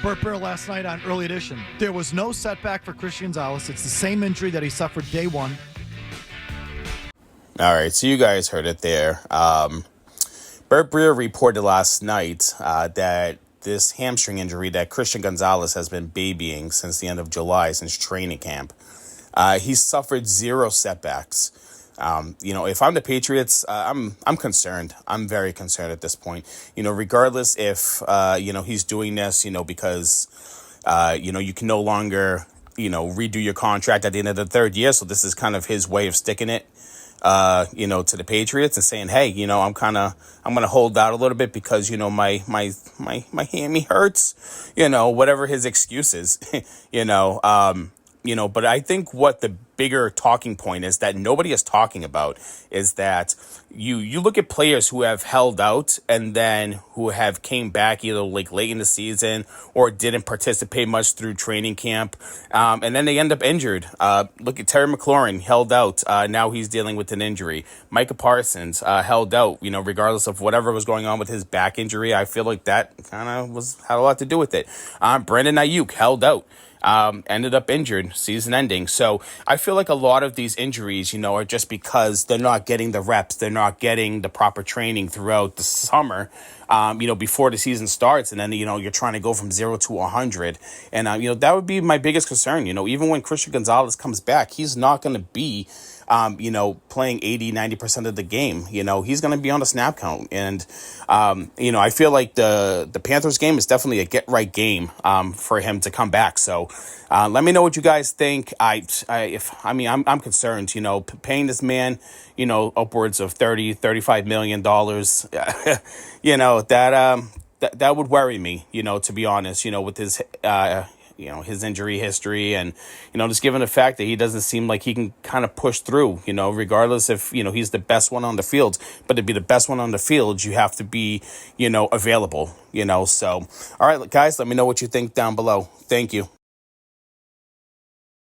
Burt Bear last night on Early Edition. There was no setback for Christian Gonzalez. It's the same injury that he suffered day one. All right, so you guys heard it there. Burt Bear reported last night that this hamstring injury that Christian Gonzalez has been babying since the end of July, since training camp, he suffered 0 setbacks. If I'm the Patriots, I'm concerned. I'm very concerned at this point. Regardless if, he's doing this, because, you can no longer, redo your contract at the end of the 3rd year. So this is kind of his way of sticking it, to the Patriots and saying, hey, I'm going to hold out a little bit because, my hammy hurts, whatever his excuse is, but I think what the bigger talking point is that nobody is talking about is that you look at players who have held out and then who have came back either like late in the season or didn't participate much through training camp, and then they end up injured. Look at Terry McLaurin, held out. Now he's dealing with an injury. Micah Parsons held out, regardless of whatever was going on with his back injury. I feel like that kind of had a lot to do with it. Brandon Ayuk held out. Ended up injured, season ending. So I feel like a lot of these injuries, are just because they're not getting the reps, they're not getting the proper training throughout the summer, before the season starts. And then, you're trying to go from 0 to 100. And, that would be my biggest concern. Even when Christian Gonzalez comes back, he's not going to be, playing 80, 90% of the game. He's going to be on the snap count. And, I feel like the Panthers game is definitely a get-right game for him to come back. So let me know what you guys think. I'm concerned, paying this man, upwards of $30-35 million, that would worry me, to be honest, with his, his injury history and, just given the fact that he doesn't seem like he can kind of push through, regardless if, he's the best one on the field. But to be the best one on the field, you have to be, available, So, all right, guys, let me know what you think down below. Thank you.